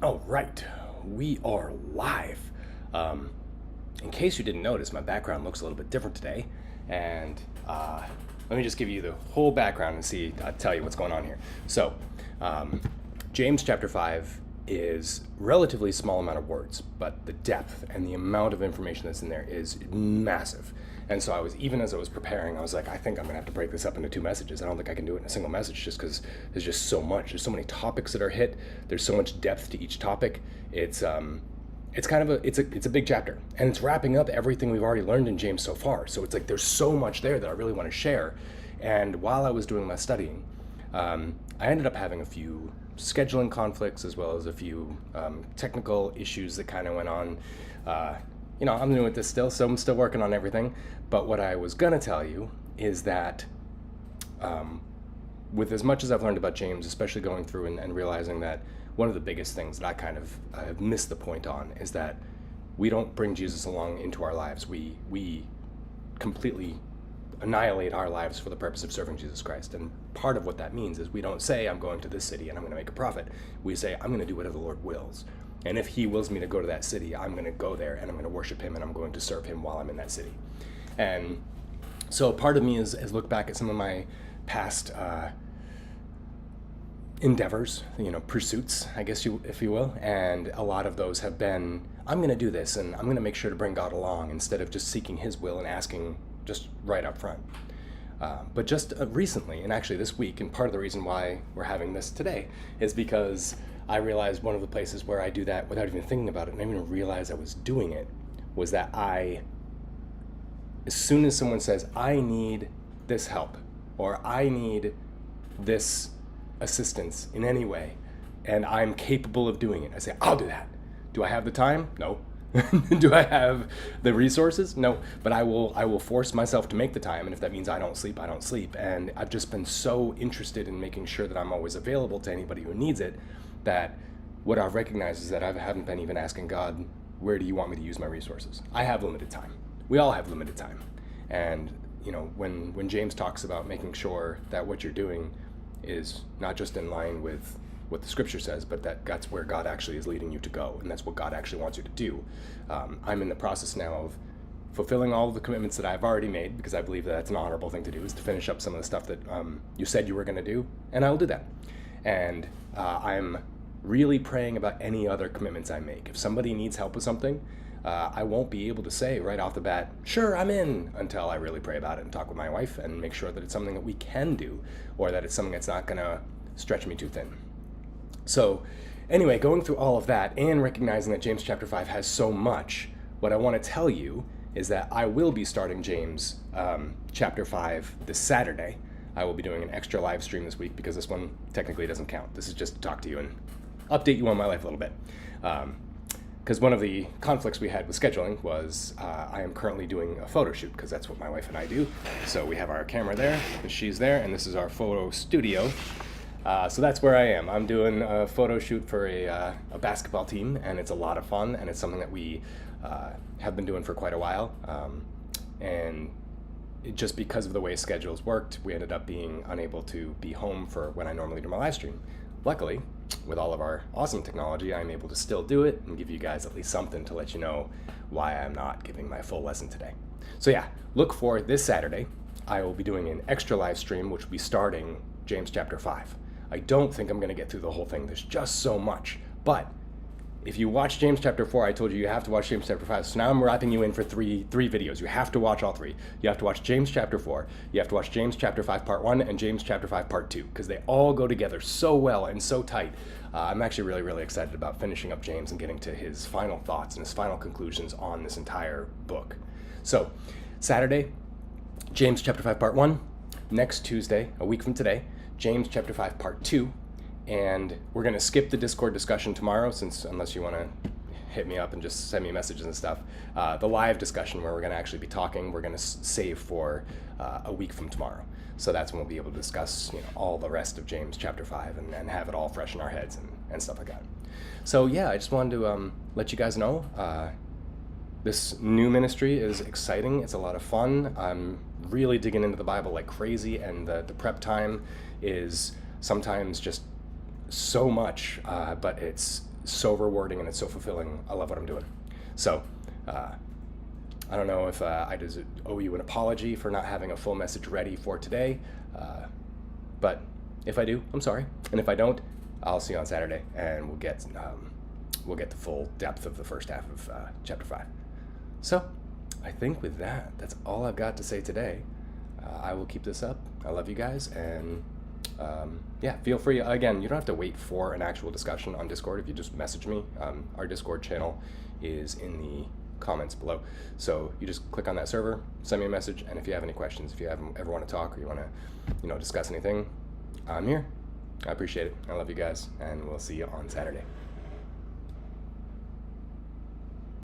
All right, we are live. Um, in case you didn't notice, my background looks a little bit different today, and let me just give you the whole background and tell you what's going on here. So, James chapter 5 is relatively small amount of words, but the depth and the amount of information that's in there is massive. And so as I was preparing, I was like, I think I'm gonna have to break this up into two messages. I don't think I can do it in a single message just because there's just so much. There's so many topics that are hit. There's so much depth to each topic. It's kind of a big chapter, and it's wrapping up everything we've already learned in James so far. So it's like there's so much there that I really want to share. And while I was doing my studying, I ended up having a few scheduling conflicts as well as a few technical issues that kind of went on. I'm new at this still, so I'm still working on everything. But what I was gonna tell you is that with as much as I've learned about James, especially going through and realizing that one of the biggest things that I have missed the point on is that we don't bring Jesus along into our lives. We completely annihilate our lives for the purpose of serving Jesus Christ. And part of what that means is we don't say, I'm going to this city and I'm going to make a profit. We say, I'm going to do whatever the Lord wills. And if he wills me to go to that city, I'm going to go there and I'm going to worship him and I'm going to serve him while I'm in that city. And so part of me is look back at some of my past endeavors, pursuits, I guess if you will. And a lot of those have been, I'm going to do this and I'm going to make sure to bring God along instead of just seeking his will and asking just right up front. But just recently, and actually this week, and part of the reason why we're having this today is because I realized one of the places where I do that without even thinking about it and I didn't even realize I was doing it was that as soon as someone says, I need this help or I need this assistance in any way and I'm capable of doing it, I say, I'll do that. Do I have the time? No. Do I have the resources? No, but I will force myself to make the time, and if that means I don't sleep, I don't sleep. And I've just been so interested in making sure that I'm always available to anybody who needs it that what I've recognized is that I haven't been even asking God, where do you want me to use my resources? I have limited time. We all have limited time. And when James talks about making sure that what you're doing is not just in line with what the scripture says, but that's where God actually is leading you to go, and that's what God actually wants you to do. I'm in the process now of fulfilling all of the commitments that I've already made, because I believe that that's an honorable thing to do, is to finish up some of the stuff that you said you were going to do, and I'll do that. And I'm really praying about any other commitments I make. If somebody needs help with something, I won't be able to say right off the bat, sure, I'm in, until I really pray about it and talk with my wife and make sure that it's something that we can do, or that it's something that's not going to stretch me too thin. So anyway, going through all of that and recognizing that James chapter 5 has so much, what I want to tell you is that I will be starting James chapter 5 this Saturday. I will be doing an extra live stream this week because this one technically doesn't count. This is just to talk to you and update you on my life a little bit. Because one of the conflicts we had with scheduling was I am currently doing a photo shoot, because that's what my wife and I do. So we have our camera there, and she's there, and this is our photo studio. So that's where I am. I'm doing a photo shoot for a basketball team, and it's a lot of fun, and it's something that we have been doing for quite a while. And just because of the way schedules worked, we ended up being unable to be home for when I normally do my live stream. Luckily, with all of our awesome technology, I'm able to still do it and give you guys at least something to let you know why I'm not giving my full lesson today. So yeah, look for this Saturday. I will be doing an extra live stream, which will be starting James chapter 5. I don't think I'm going to get through the whole thing. There's just so much. But if you watch James chapter 4, I told you have to watch James chapter 5. So now I'm wrapping you in for three videos. You have to watch all three. You have to watch James chapter 4. You have to watch James chapter 5 part 1 and James chapter 5 part 2, because they all go together so well and so tight. I'm actually really, really excited about finishing up James and getting to his final thoughts and his final conclusions on this entire book. So Saturday, James chapter 5 part 1. Next Tuesday, a week from today, James chapter 5 part 2, and we're going to skip the Discord discussion tomorrow, since unless you want to hit me up and just send me messages and stuff, the live discussion where we're going to actually be talking, we're going to save for a week from tomorrow. So that's when we'll be able to discuss all the rest of James chapter 5 and have it all fresh in our heads and stuff like that. So yeah, I just wanted to let you guys know this new ministry is exciting. It's a lot of fun. I'm really digging into the Bible like crazy, and the prep time is sometimes just so much, but it's so rewarding and it's so fulfilling. I love what I'm doing. So I don't know if I just owe you an apology for not having a full message ready for today, but if I do, I'm sorry. And if I don't, I'll see you on Saturday, and we'll get the full depth of the first half of chapter 5. So I think with that, that's all I've got to say today. I will keep this up. I love you guys, and yeah, feel free. Again, you don't have to wait for an actual discussion on Discord if you just message me. Our Discord channel is in the comments below. So you just click on that server, send me a message, and if you have any questions, if you ever want to talk or you want to, discuss anything, I'm here. I appreciate it. I love you guys, and we'll see you on Saturday.